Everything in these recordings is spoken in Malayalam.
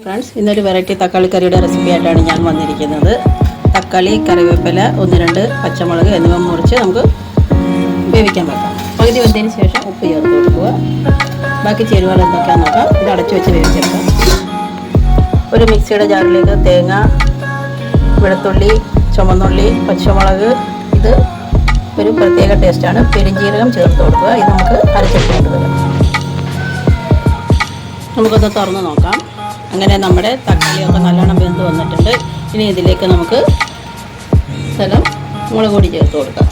ഫ്രണ്ട്സ്, ഇന്നൊരു വെറൈറ്റി തക്കാളി കറിയുടെ റെസിപ്പി ആയിട്ടാണ് ഞാൻ വന്നിരിക്കുന്നത്. തക്കാളി, കറിവേപ്പില, 1-2 പച്ചമുളക് എന്നിവ മുറിച്ച് നമുക്ക് വേവിക്കാൻ വെക്കാം. പകുതി വെന്തതിന് ശേഷം ഉപ്പ് ചേർത്ത് കൊടുക്കുക. ബാക്കി ചേരുവകൾ എന്തൊക്കെയാണെന്ന് നോക്കാം. ഇത് അടച്ചു വെച്ച് വേവിച്ചെടുക്കാം. ഒരു മിക്സിയുടെ ജാറിലേക്ക് തേങ്ങ, വെളുത്തുള്ളി, ചുവന്നുള്ളി, പച്ചമുളക്, ഇത് ഒരു പ്രത്യേക ടേസ്റ്റാണ്. പെരുംജീരകം ചേർത്ത് കൊടുക്കുക. ഇത് നമുക്ക് അരച്ചെടുക്കേണ്ടി വരും. നമുക്കൊന്ന് തുറന്ന് നോക്കാം. അങ്ങനെ നമ്മുടെ തക്കാളിയൊക്കെ നല്ലോണം വെന്ത് വന്നിട്ടുണ്ട്. ഇനി ഇതിലേക്ക് നമുക്ക് മുളക് പൊടി ചേർത്ത് കൊടുക്കാം.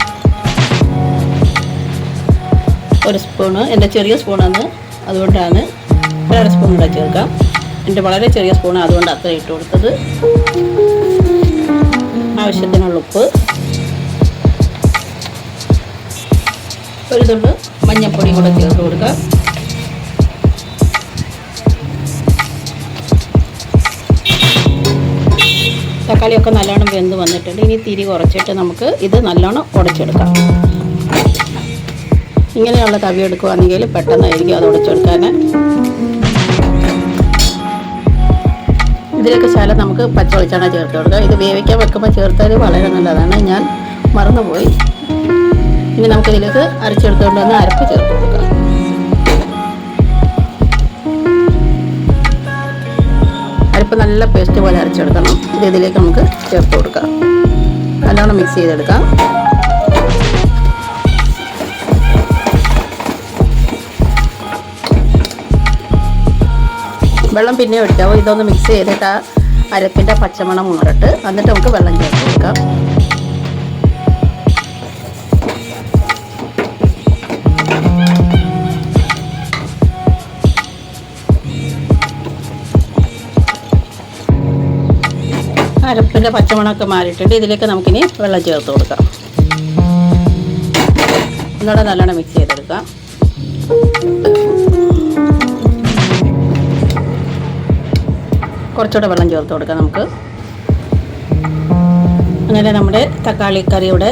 1 സ്പൂണ്, എൻ്റെ ചെറിയ സ്പൂണാണ്, അതുകൊണ്ടാണ് 1/2 സ്പൂൺ കൂടെ ചേർക്കാം. എൻ്റെ വളരെ ചെറിയ സ്പൂണ്, അതുകൊണ്ട് അത്ര ഇട്ട് കൊടുത്തത്. ആവശ്യത്തിനുള്ള ഉപ്പ്, ഒരു തുള്ളി മഞ്ഞൾപ്പൊടി കൂടെ ചേർത്ത് കൊടുക്കാം. തക്കാളിയൊക്കെ നല്ലോണം വെന്ത് വന്നിട്ടുണ്ട്. ഇനി തിരി കുറച്ചിട്ട് നമുക്ക് ഇത് നല്ലോണം ഉടച്ചെടുക്കാം. ഇങ്ങനെയുള്ള തവി എടുക്കുകയാണെങ്കിൽ പെട്ടെന്നായിരിക്കും അത് ഉടച്ചെടുക്കാൻ. ഇതിലേക്ക് ശകലം നമുക്ക് പച്ച വെളിച്ചെണ്ണ ചേർത്ത് കൊടുക്കാം. ഇത് വേവിക്കാൻ വെക്കുമ്പോൾ ചേർത്താൽ വളരെ നല്ലതാണ്. ഞാൻ മറന്നുപോയി. ഇനി നമുക്കിതിലേക്ക് അരച്ചെടുത്തുകൊണ്ട് വന്ന് അരപ്പ് ചേർത്ത് കൊടുക്കാം. അരപ്പ് നല്ല പേസ്റ്റ് പോലെ അരച്ചെടുക്കണം. ഇത് ഇതിലേക്ക് നമുക്ക് ചേർത്ത് കൊടുക്കാം. നല്ലോണം മിക്സ് ചെയ്തെടുക്കാം. വെള്ളം പിന്നെ ഒഴിക്കാവോ. ഇതൊന്ന് മിക്സ് ചെയ്തിട്ട് ആ അരപ്പിൻ്റെ പച്ചമണം ഉണരട്ട്, എന്നിട്ട് നമുക്ക് വെള്ളം ചേർത്ത് കൊടുക്കാം. അരപ്പിൻ്റെ പച്ചമണമൊക്കെ മാറിയിട്ടുണ്ട്. ഇതിലേക്ക് നമുക്കിനി വെള്ളം ചേർത്ത് കൊടുക്കാം. ഒന്നുകൂടെ നല്ലോണം മിക്സ് ചെയ്തെടുക്കാം. കുറച്ചുകൂടെ വെള്ളം ചേർത്ത് കൊടുക്കാം നമുക്ക്. അങ്ങനെ നമ്മുടെ തക്കാളി കറിയുടെ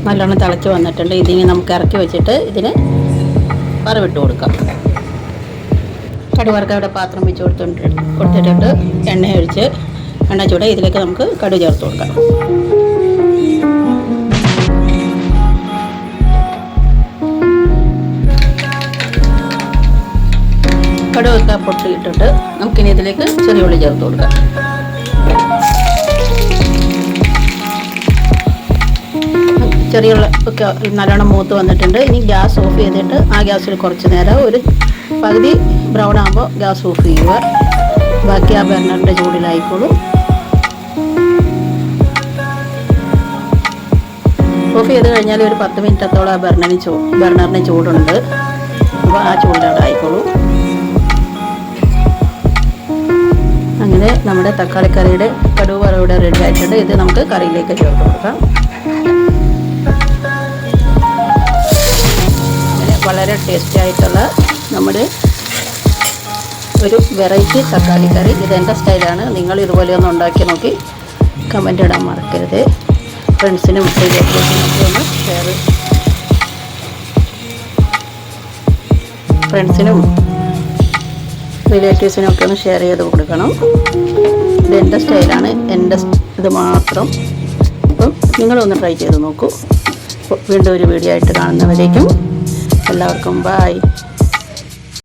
നല്ലോണം തിളച്ച് വന്നിട്ടുണ്ട്. ഇതിനി നമുക്ക് ഇറക്കി വെച്ചിട്ട് ഇതിന് വറവിട്ട് കൊടുക്കാം. കടുവറുക്കയുടെ പാത്രം വെച്ച് കൊടുത്തിട്ടുണ്ട്. എണ്ണ ഒഴിച്ച് എണ്ണ ചൂട്, ഇതിലേക്ക് നമുക്ക് കടുക് ചേർത്ത് കൊടുക്കാം. കടുകൊക്കെ പൊട്ടിയിട്ടിട്ട് നമുക്കിനി ഇതിലേക്ക് ചെറിയ ഉള്ളി ചേർത്ത് കൊടുക്കാം. ചെറിയ ഉള്ളി ഒക്കെ നല്ലോണം മൂത്ത് വന്നിട്ടുണ്ട്. ഇനി ഗ്യാസ് ഓഫ് ചെയ്തിട്ട് ആ ഗ്യാസിൽ കുറച്ച് നേരം ഒരു പകുതി ബ്രൗൺ ആകുമ്പോൾ ഗ്യാസ് ഓഫ് ചെയ്യുക. ബാക്കി ആ ബർണറിൻ്റെ ചൂടിലായിക്കോളും. ഓഫ് ചെയ്ത് കഴിഞ്ഞാൽ ഒരു 10 മിനിറ്റത്തോളം ആ ബർണറിന് ചൂടുണ്ട്. അപ്പോൾ ആ ചൂടിലവിടെ ആയിക്കോളൂ. അങ്ങനെ നമ്മുടെ തക്കാളി കറിയുടെ കടുക് വറവിടെ റെഡി ആയിട്ടുണ്ട്. ഇത് നമുക്ക് കറിയിലേക്ക് ചേർത്ത് കൊടുക്കാം. വളരെ ടേസ്റ്റി ആയിട്ടുള്ള നമ്മുടെ ഒരു വെറൈറ്റി തക്കാളി കറി. ഇതെൻ്റെ സ്റ്റൈലാണ്. നിങ്ങൾ ഇതുപോലെ ഒന്ന് ഉണ്ടാക്കി നോക്കി കമൻ്റ് ഇടാൻ മറക്കരുത്. ഫ്രണ്ട്സിനും റിലേറ്റീവ്സിനൊക്കെ ഒന്ന് റിലേറ്റീവ്സിനൊക്കെ ഒന്ന് ഷെയർ ചെയ്ത് കൊടുക്കണം. ഇതെൻ്റെ സ്റ്റൈലാണ്, എൻ്റെ ഇത് മാത്രം. അപ്പം നിങ്ങളൊന്ന് ട്രൈ ചെയ്ത് നോക്കൂ. വീണ്ടും ഒരു വീഡിയോ ആയിട്ട് കാണുന്നവരേക്കും എല്ലാവർക്കും ബൈ.